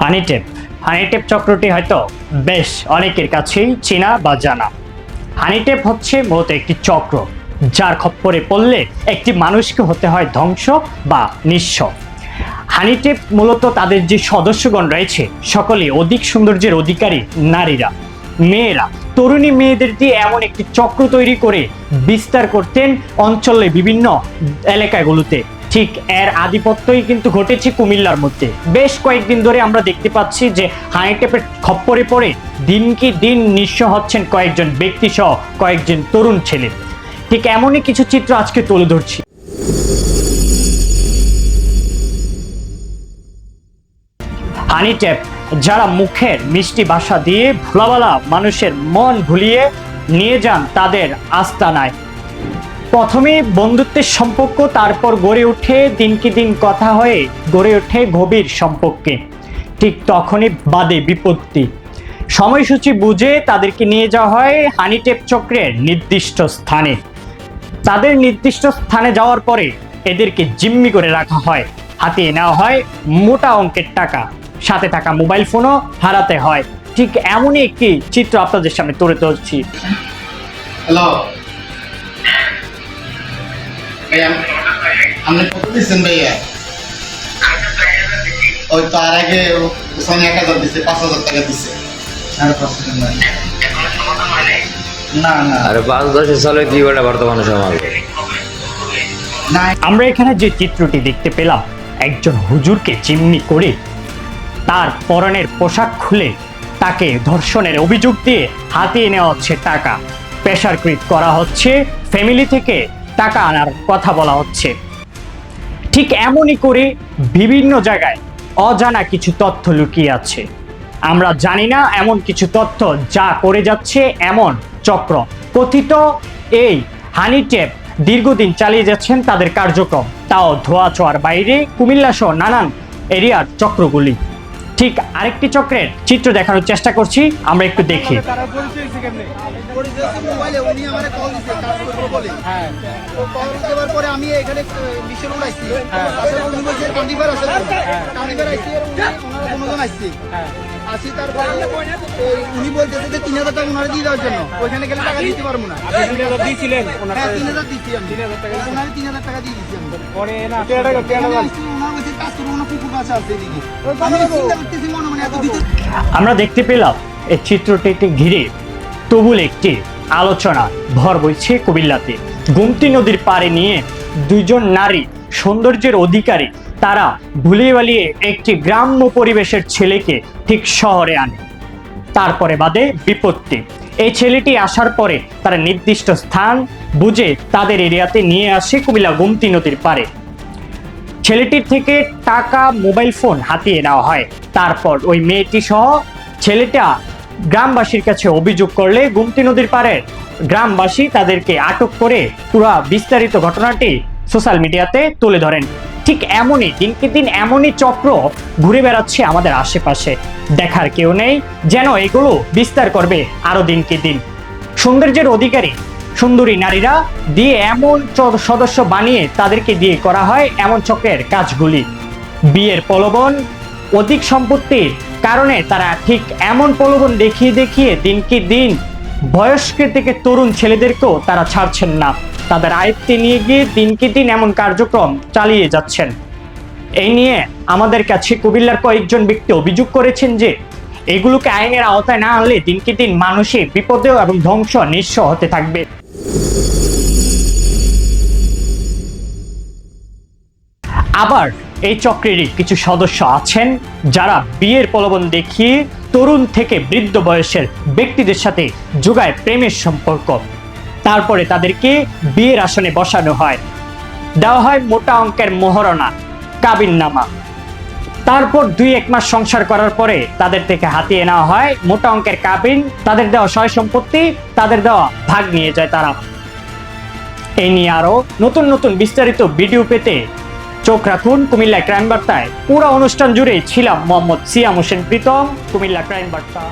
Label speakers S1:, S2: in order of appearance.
S1: হানিটেপ হানিটেপ চক্রটি হয়তো বেশ অনেকের কাছেই চেনা বা জানা। হানিটেপ হচ্ছে মূলত একটি চক্র যার খপ্পরে পড়লে একটি মানুষকে হতে হয় ধ্বংস বা নিঃস্ব। হানিটেপ মূলত তাদের যে সদস্যগণ রয়েছে সকলে অধিক সৌন্দর্যের অধিকারী নারীরা, মেয়েরা, তরুণী মেয়েদের দিয়ে এমন একটি চক্র তৈরি করে বিস্তার করতেন অঞ্চলে বিভিন্ন এলাকাগুলোতে। ঠিক এর আধিপত্যই কিন্তু ঘটেছে কুমিল্লার মধ্যে। বেশ কয়েকদিন ধরে আমরা দেখতে পাচ্ছি যে হানিটেপের খপ্পরে পড়ে দিনকে দিন নিঃস্ব হচ্ছেন কয়েকজন ব্যক্তি সহ কয়েকজন তরুণ ছেলে। ঠিক এমনই কিছু চিত্র আজকে তুলে ধরছি। হানিটেপ যারা মুখের মিষ্টি ভাষা দিয়ে ভোলাবালা মানুষের মন ভুলিয়ে নিয়ে যান তাদের আস্তানায়। প্রথমে বন্ধুত্বের সম্পর্ক, তারপর গড়ে ওঠে দিনকে দিন কথা হয়ে গড়ে ওঠে গভীর সম্পর্কে। ঠিক তখনই বাদে বিপত্তি। সময়সূচি বুঝে তাদেরকে নিয়ে যাওয়া হয় হানিটেপ চক্রের নির্দিষ্ট স্থানে। তাদের নির্দিষ্ট স্থানে যাওয়ার পরে এদেরকে জিম্মি করে রাখা হয়, হাতিয়ে নেওয়া হয় মোটা অঙ্কের টাকা, সাথে থাকা মোবাইল ফোনও হারাতে হয়। ঠিক এমনই একটি চিত্র আপনাদের সামনে তুলে ধরছি।
S2: হ্যালো ভাইয়া, আপনি কত দিচ্ছেন ভাইয়া? ওই তো আর আগে সোনি 1000 দিচ্ছে, 5000 টাকা দিচ্ছে। না না
S3: আরে 5-10 সালে কি বলে বর্তমানে সমাজ।
S2: না,
S1: আমরা এখানে যে চিত্রটি দেখতে পেলাম, একজন হুজুরকে জিম্মি করে তার পরনের পোশাক খুলে তাকে ধর্ষণের অভিযোগ দিয়ে হাতিয়ে নেওয়া হচ্ছে টাকা, প্রেশারকৃত করা হচ্ছে, ফ্যামিলি থেকে টাকা আনার কথা বলা হচ্ছে। ঠিক এমনই করে বিভিন্ন জায়গায় অজানা কিছু তথ্য লুকিয়ে আছে। আমরা জানি না এমন কিছু তথ্য যা করে যাচ্ছে এমন চক্র। কথিত এই হানিটেপ দীর্ঘদিন চালিয়ে যাচ্ছেন তাদের কার্যক্রম, তাও ধোয়া ছোঁয়ার বাইরে কুমিল্লা সহ নানান এরিয়ার চক্রগুলি। ঠিক আরেকটি চক্রের চিত্র দেখানোর চেষ্টা করছি, আমরা একটু দেখি।
S4: আমি এখানে মিশন উড়াইছি, আসি তারপরে উনি বলতেছে যে 3000 টাকা ওনারা দিয়ে দেওয়ার জন্য, ওইখানে গেলে টাকা দিতে পারবো না।
S5: 3000 দিয়েছিলেন?
S4: হ্যাঁ 3000 দিচ্ছি আমি, 3000 টাকা ওনারা 3000 টাকা দিয়ে দিচ্ছি আমি।
S5: পরে না
S4: ওনারা বলছে কাজ করবো না, পুকুর বাসা আছে এদিকে। আমি চিন্তা করতেছি মনে মনে এত ভিতর।
S1: আমরা দেখতে পেলাম এই চিত্রটিকে ঘিরে তবুল একটি আলোচনা ভর বইছে কুমিল্লাতে। গোমতী নদীর পাড়ে নিয়ে দুইজন নারী সৌন্দর্যের অধিকারী তারা ভুলিয়ে বালিয়ে একটি গ্রাম্য পরিবেশের ছেলেকে ঠিক শহরে আনে। তারপরে বাদে বিপত্তি। এই ছেলেটি আসার পরে তারা নির্দিষ্ট স্থান বুঝে তাদের এরিয়াতে নিয়ে আসে কুমিল্লা গোমতী নদীর পাড়ে। ছেলেটির থেকে টাকা, মোবাইল ফোন হাতিয়ে নেওয়া হয়। তারপর ওই মেয়েটি সহ ছেলেটা গ্রামবাসীর কাছে অভিযোগ করলে গোমতী নদীর পাড়ে গ্রামবাসী তাদেরকে আটক করে পুরো বিস্তারিত ঘটনাটি সোশ্যাল মিডিয়াতে তুলে ধরেন। ঠিক এমনই দিনকে দিন এমনই চক্র ঘুরে বেড়াচ্ছে আমাদের আশেপাশে। দেখার কেউ নেই, যেন এগুলো বিস্তার করবে আরো দিনকে দিন। সৌন্দর্যের অধিকারী সুন্দরী নারীরা দিয়ে এমন সদস্য বানিয়ে তাদেরকে দিয়ে করা হয় এমন চক্রের কাজগুলি। বিয়ের প্রলোভন, অধিক সম্পত্তির কারণে তারা ঠিক এমন প্রলোভন দেখিয়ে দেখিয়ে দিনকে দিন বয়স্ক থেকে তরুণ ছেলেদেরকেও তারা ছাড়ছেন না, তাদের আয়ত্তে নিয়ে গিয়ে দিনকে দিন এমন কার্যক্রম চালিয়ে যাচ্ছেন। এই নিয়ে আমাদের কাছে কুমিল্লার কয়েকজন ব্যক্তি অভিযোগ করেছেন যে এগুলোকে আইনের আওতায় না আনলে দিনকে দিন মানুষের বিপদে এবং ধ্বংস নিঃস্ব হতে থাকবে। আবার এই চক্রেরই কিছু সদস্য আছেন যারা বিয়ের প্রলোভন দেখিয়ে তরুণ থেকে বৃদ্ধ বয়সের ব্যক্তিদের সাথে যোগায় প্রেমের সম্পর্ক। তারপরে তাদেরকে বিয়ের আসনে বসানো হয়, দেওয়া হয় মোটা অঙ্কের মোহরনা, কাবিননামা। তারপর 2-1 মাস সংসার করার পরে তাদের থেকে হাতিয়ে নেওয়া হয় মোটা অঙ্কের কাবিন, তাদের দেওয়া সয় সম্পত্তি, তাদের দেওয়া ভাগ নিয়ে যায় তারা। এই নিয়ে আরো নতুন নতুন বিস্তারিত ভিডিও পেতে চোখ রাখুন কুমিল্লা ক্রাইম বার্তায়। পুরো অনুষ্ঠান জুড়ে ছিলাম মোহাম্মদ সিয়াম হোসেন প্রীতম, কুমিল্লা ক্রাইম বার্তা।